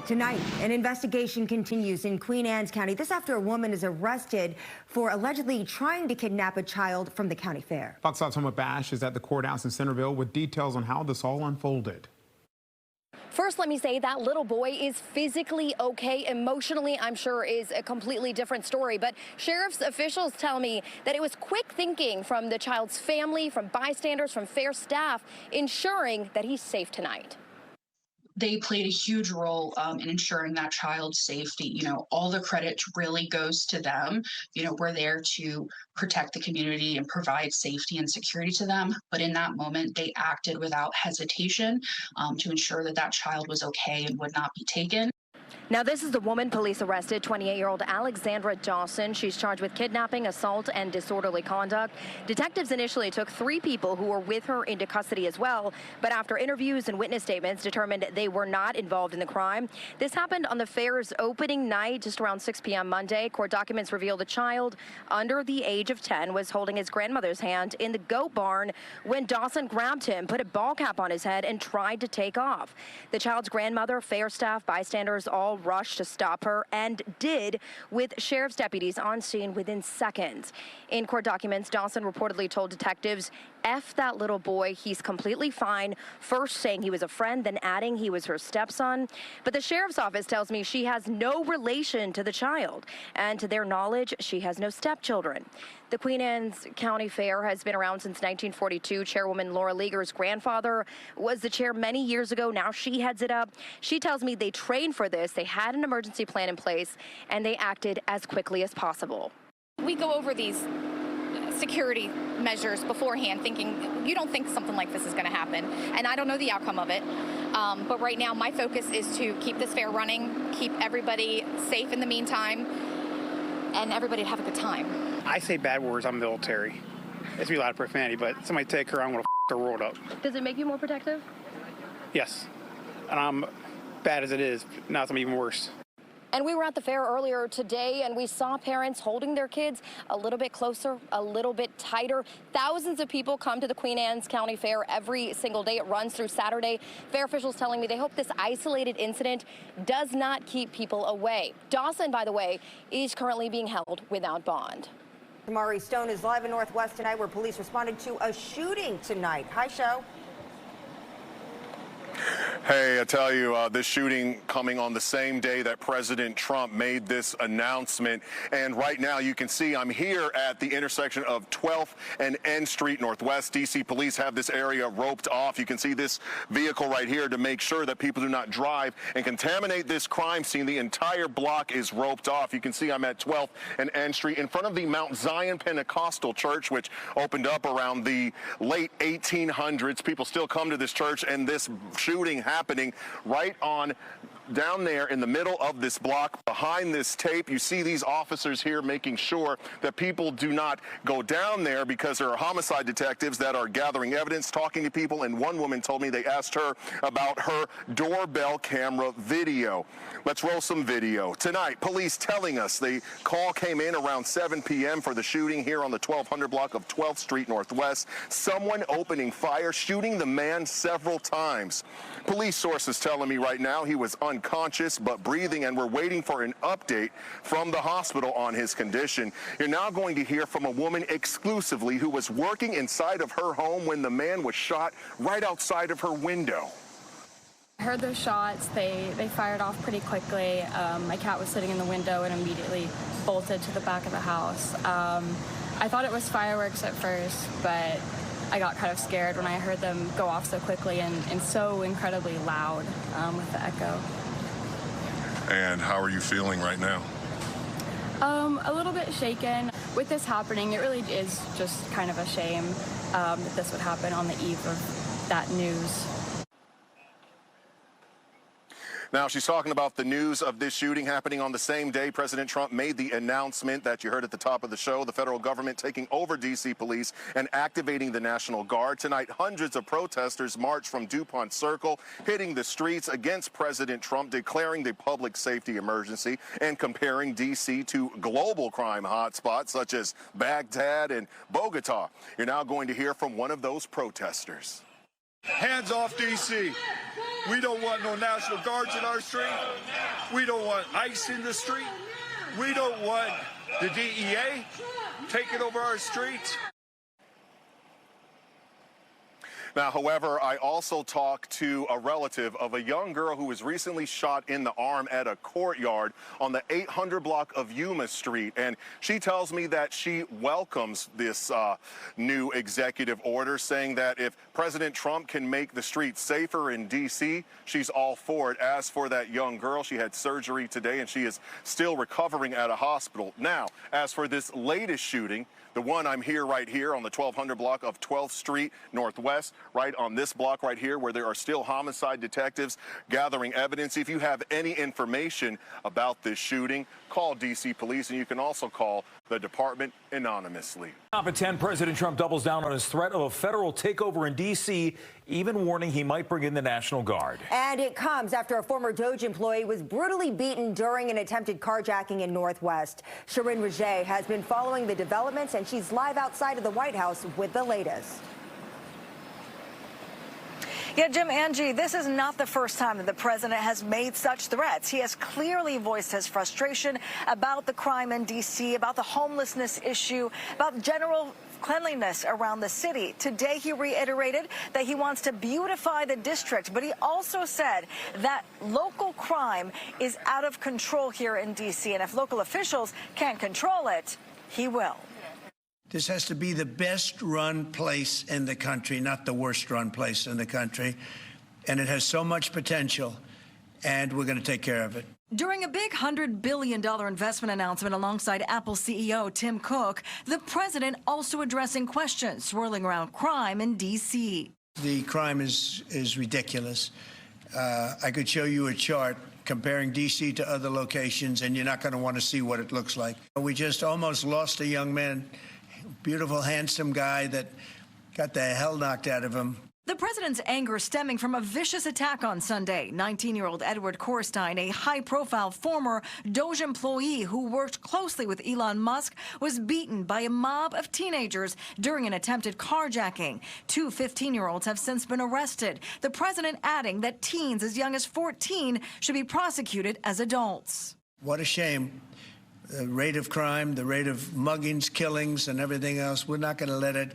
Tonight, an investigation continues in Queen Anne's County. This after a woman is arrested for allegedly trying to kidnap a child from the county fair. Fox 5's Homa Bash is at the courthouse in Centerville with details on how this all unfolded. First, let me say that little boy is physically okay. Emotionally, I'm sure, is a completely different story. But sheriff's officials tell me that it was quick thinking from the child's family, from bystanders, from fair staff, ensuring that he's safe tonight. They played a huge role in ensuring that child's safety. All the credit really goes to them. We're there to protect the community and provide safety and security to them. But in that moment, they acted without hesitation to ensure that that child was okay and would not be taken. Now, this is the woman police arrested, 28-year-old Alexandra Dawson. She's charged with kidnapping, assault, and disorderly conduct. Detectives initially took 3 people who were with her into custody as well, but after interviews and witness statements determined they were not involved in the crime. This happened on the fair's opening night, just around 6 p.m. Monday. Court documents reveal the child under the age of 10 was holding his grandmother's hand in the goat barn when Dawson grabbed him, put a ball cap on his head, and tried to take off. The child's grandmother, fair staff, bystanders all rushed to stop her, and did, with sheriff's deputies on scene within seconds. In court documents, Dawson reportedly told detectives, "F that little boy, he's completely fine," first saying he was a friend, then adding he was her stepson. But the sheriff's office tells me she has no relation to the child, and to their knowledge, she has no stepchildren. The Queen Anne's County Fair has been around since 1942. Chairwoman Laura Leaguer's grandfather was the chair many years ago. Now she heads it up. She tells me they trained for this, they had an emergency plan in place, and they acted as quickly as possible. We go over these security measures beforehand, thinking you don't think something like this is going to happen, and I don't know the outcome of it. But right now, my focus is to keep this fair running, keep everybody safe in the meantime, and everybody have a good time. I say bad words. I'm military. It's be a lot of profanity, but somebody take her, I'm going to the world up. Does it make you more protective? Yes. And I'm bad as it is. Now it's even worse. And we were at the fair earlier today, and we saw parents holding their kids a little bit closer, a little bit tighter. Thousands of people come to the Queen Anne's County Fair every single day. It runs through Saturday. Fair officials telling me they hope this isolated incident does not keep people away. Dawson, by the way, is currently being held without bond. Mari Stone is live in Northwest tonight, where police responded to a shooting tonight. Hi, Show. Hey, I tell you, this shooting coming on the same day that President Trump made this announcement. And right now you can see I'm here at the intersection of 12th and N Street Northwest. D.C. police have this area roped off. You can see this vehicle right here to make sure that people do not drive and contaminate this crime scene. The entire block is roped off. You can see I'm at 12th and N Street in front of the Mount Zion Pentecostal Church, which opened up around the late 1800s. People still come to this church, and this shooting happening right on down there in the middle of this block. Behind this tape, you see these officers here making sure that people do not go down there, because there are homicide detectives that are gathering evidence, talking to people, and one woman told me they asked her about her doorbell camera video. Let's roll some video. Tonight, police telling us the call came in around 7 p.m. for the shooting here on the 1200 block of 12th Street Northwest. Someone opening fire, shooting the man several times. Police sources telling me right now he was unconscious but breathing, and we're waiting for an update from the hospital on his condition. You're now going to hear from a woman exclusively who was working inside of her home when the man was shot right outside of her window. I heard those shots. They fired off pretty quickly. My cat was sitting in the window and immediately bolted to the back of the house. I thought it was fireworks at first, but I got kind of scared when I heard them go off so quickly and so incredibly loud with the echo. And how are you feeling right now? A little bit shaken. With this happening, it really is just kind of a shame that this would happen on the eve of that news. Now, she's talking about the news of this shooting happening on the same day President Trump made the announcement that you heard at the top of the show, the federal government taking over D.C. police and activating the National Guard. Tonight, hundreds of protesters marched from DuPont Circle, hitting the streets against President Trump, declaring the public safety emergency and comparing D.C. to global crime hotspots such as Baghdad and Bogota. You're now going to hear from one of those protesters. Hands off D.C. We don't want no National Guards in our street. We don't want ICE in the street. We don't want the DEA taking over our streets. Now, however, I also talked to a relative of a young girl who was recently shot in the arm at a courtyard on the 800 block of Yuma Street. And she tells me that she welcomes this new executive order, saying that if President Trump can make the streets safer in D.C., she's all for it. As for that young girl, she had surgery today and she is still recovering at a hospital. Now, as for this latest shooting, the one I'm right here on the 1200 block of 12th Street Northwest, right on this block right here where there are still homicide detectives gathering evidence. If you have any information about this shooting, call D.C. Police, and you can also call the department anonymously. Top at 10, President Trump doubles down on his threat of a federal takeover in D.C., even warning he might bring in the National Guard. And it comes after a former Doge employee was brutally beaten during an attempted carjacking in Northwest. Sharon Raget has been following the developments, and she's live outside of the White House with the latest. Yeah, Jim, Angie, this is not the first time that the president has made such threats. He has clearly voiced his frustration about the crime in D.C., about the homelessness issue, about general cleanliness around the city. Today, he reiterated that he wants to beautify the district, but he also said that local crime is out of control here in D.C., and if local officials can't control it, he will. This has to be the best run place in the country, not the worst run place in the country. And it has so much potential, and we're going to take care of it. During a big $100 billion investment announcement alongside Apple CEO Tim Cook, the president also addressing questions swirling around crime in D.C. The crime is ridiculous. I could show you a chart comparing D.C. to other locations, and you're not going to want to see what it looks like. We just almost lost a young man. Beautiful, handsome guy that got the hell knocked out of him. The president's anger stemming from a vicious attack on Sunday. 19-year-old Edward Korstein, a high-profile former Doge employee who worked closely with Elon Musk, was beaten by a mob of teenagers during an attempted carjacking. Two 15-year-olds have since been arrested. The president adding that teens as young as 14 should be prosecuted as adults. What a shame. The rate of crime, the rate of muggings, killings, and everything else, we're not going to let it.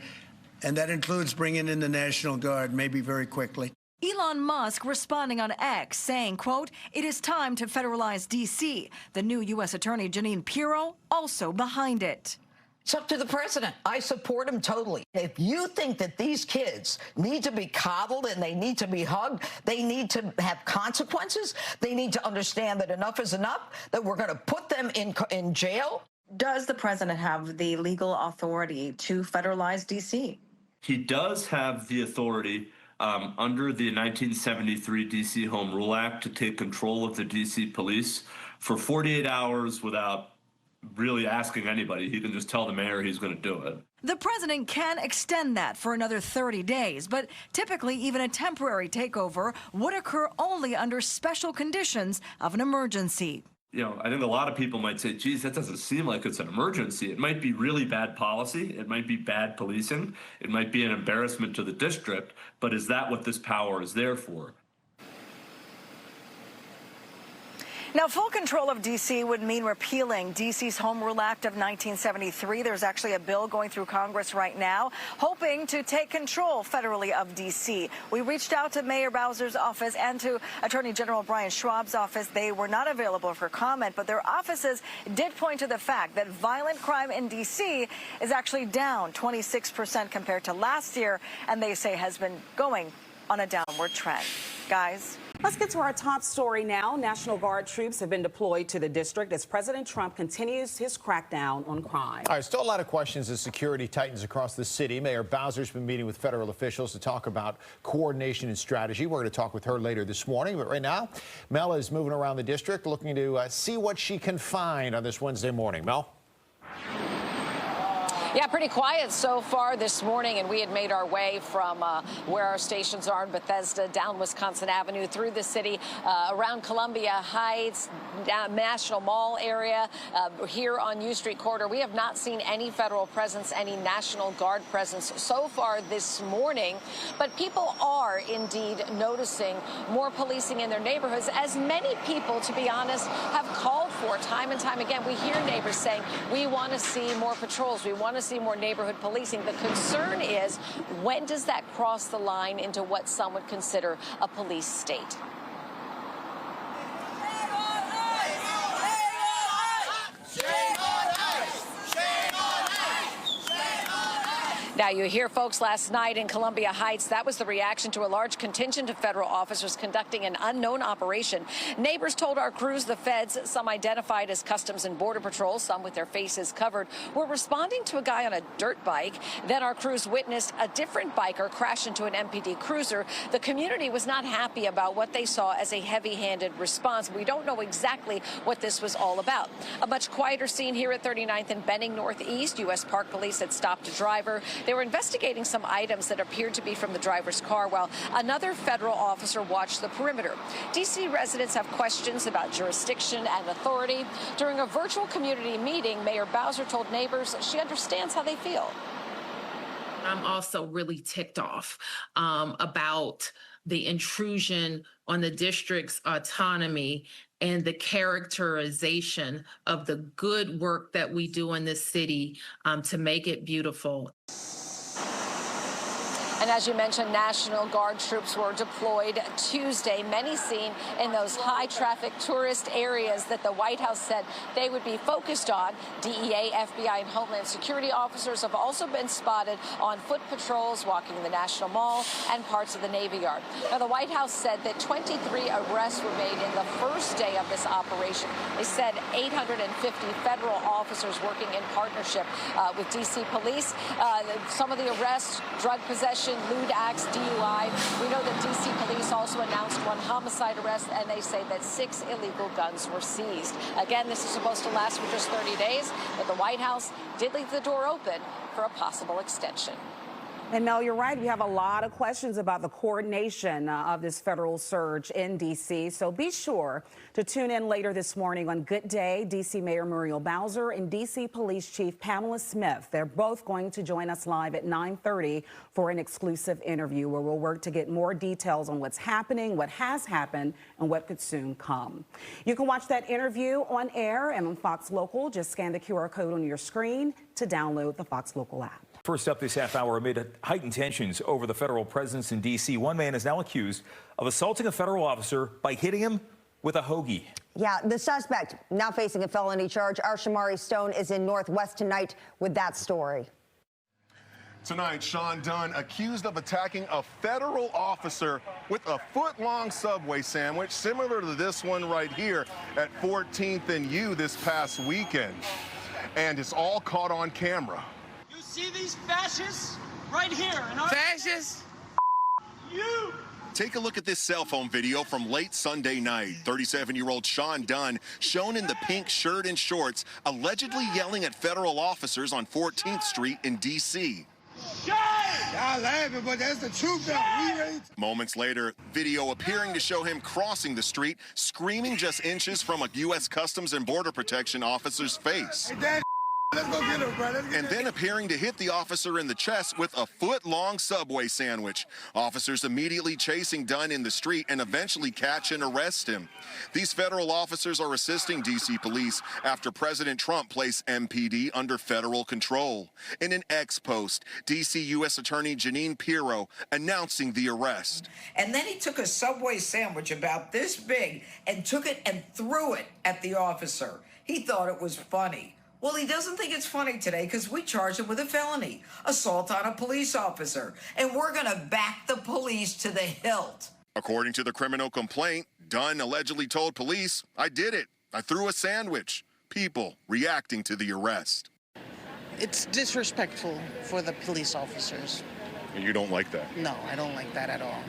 And that includes bringing in the National Guard, maybe very quickly. Elon Musk responding on X, saying, quote, "It is time to federalize D.C." The new U.S. Attorney Jeanine Pirro also behind it. It's up to the president. I support him totally. If you think that these kids need to be coddled and they need to be hugged, they need to have consequences, they need to understand that enough is enough, that we're going to put them in jail. Does the president have the legal authority to federalize D.C.? He does have the authority under the 1973 D.C. Home Rule Act to take control of the D.C. police for 48 hours without really asking anybody. He can just tell the mayor he's going to do it. The president can extend that for another 30 days, but typically even a temporary takeover would occur only under special conditions of an emergency. You know, I think a lot of people might say, geez, that doesn't seem like it's an emergency. It might be really bad policy. It might be bad policing. It might be an embarrassment to the district. But is that what this power is there for? Now, full control of D.C. would mean repealing D.C.'s Home Rule Act of 1973. There's actually a bill going through Congress right now, hoping to take control federally of D.C. We reached out to Mayor Bowser's office and to Attorney General Brian Schwab's office. They were not available for comment, but their offices did point to the fact that violent crime in D.C. is actually down 26% compared to last year, and they say has been going on a downward trend. Guys. Let's get to our top story now. National Guard troops have been deployed to the district as President Trump continues his crackdown on crime. All right, still a lot of questions as security tightens across the city. Mayor Bowser's been meeting with federal officials to talk about coordination and strategy. We're going to talk with her later this morning. But right now, Mel is moving around the district looking to see what she can find on this Wednesday morning. Mel? Yeah, pretty quiet so far this morning, and we had made our way from where our stations are in Bethesda, down Wisconsin Avenue, through the city, around Columbia Heights, National Mall area, here on U Street corridor. We have not seen any federal presence, any National Guard presence so far this morning, but people are indeed noticing more policing in their neighborhoods, as many people, to be honest, have called for time and time again. We hear neighbors saying, we want to see more patrols, we want to see more neighborhood policing. The concern is, when does that cross the line into what some would consider a police state? Now, you hear folks last night in Columbia Heights, that was the reaction to a large contingent of federal officers conducting an unknown operation. Neighbors told our crews the feds, some identified as Customs and Border Patrol, some with their faces covered, were responding to a guy on a dirt bike. Then our crews witnessed a different biker crash into an MPD cruiser. The community was not happy about what they saw as a heavy-handed response. We don't know exactly what this was all about. A much quieter scene here at 39th and Benning Northeast. U.S. Park Police had stopped a driver. They were investigating some items that appeared to be from the driver's car, while another federal officer watched the perimeter. D.C. residents have questions about jurisdiction and authority. During a virtual community meeting, Mayor Bowser told neighbors she understands how they feel. I'm also really ticked off about the intrusion on the district's autonomy and the characterization of the good work that we do in this city to make it beautiful. And as you mentioned, National Guard troops were deployed Tuesday, many seen in those high-traffic tourist areas that the White House said they would be focused on. DEA, FBI, and Homeland Security officers have also been spotted on foot patrols walking the National Mall and parts of the Navy Yard. Now, the White House said that 23 arrests were made in the first day of this operation. They said 850 federal officers working in partnership with D.C. police. Some of the arrests, drug possession, lewd acts, DUI. We know that D.C. police also announced one homicide arrest, and they say that 6 illegal guns were seized. Again, this is supposed to last for just 30 days, but the White House did leave the door open for a possible extension. And Mel, you're right. We have a lot of questions about the coordination of this federal surge in D.C. So be sure to tune in later this morning on Good Day. D.C. Mayor Muriel Bowser and D.C. Police Chief Pamela Smith. They're both going to join us live at 9:30 for an exclusive interview where we'll work to get more details on what's happening, what has happened, and what could soon come. You can watch that interview on air and on Fox Local. Just scan the QR code on your screen to download the Fox Local app. First up this half hour, amid heightened tensions over the federal presence in D.C., one man is now accused of assaulting a federal officer by hitting him with a hoagie. Yeah, the suspect now facing a felony charge. Our Shamari Stone is in Northwest tonight with that story. Tonight, Sean Dunn accused of attacking a federal officer with a foot-long Subway sandwich, similar to this one right here at 14th and U this past weekend. And it's all caught on camera. See these fascists right here? Fascists? You! Take a look at this cell phone video from late Sunday night. 37-year-old Sean Dunn, shown in the pink shirt and shorts, allegedly yelling at federal officers on 14th Street in D.C. Y'all laughing, but that's the truth. Moments later, video appearing to show him crossing the street, screaming just inches from a U.S. Customs and Border Protection officer's face. Hey, let's go get him, bro. And then appearing to hit the officer in the chest with a foot-long Subway sandwich. Officers immediately chasing Dunn in the street and eventually catch and arrest him. These federal officers are assisting D.C. police after President Trump placed MPD under federal control. In an X post, D.C. U.S. Attorney Jeanine Pirro announcing the arrest. And then he took a Subway sandwich about this big and took it and threw it at the officer. He thought it was funny. Well, he doesn't think it's funny today because we charged him with a felony, assault on a police officer, and we're going to back the police to the hilt. According to the criminal complaint, Dunn allegedly told police, "I did it. I threw a sandwich." People reacting to the arrest. It's disrespectful for the police officers. And you don't like that? No, I don't like that at all.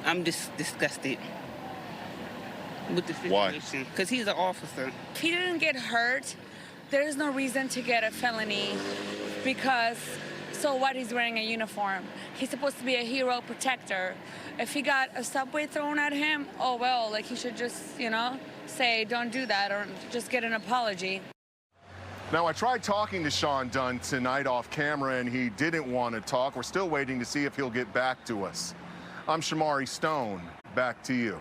I'm disgusted with the situation. Why? Because he's an officer. If he didn't get hurt, there is no reason to get a felony because so what, he's wearing a uniform. He's supposed to be a hero protector. If he got a subway thrown at him, oh well, like he should just, you know, say don't do that or just get an apology. Now, I tried talking to Sean Dunn tonight off camera, and he didn't want to talk. We're still waiting to see if he'll get back to us. I'm Shamari Stone. Back to you.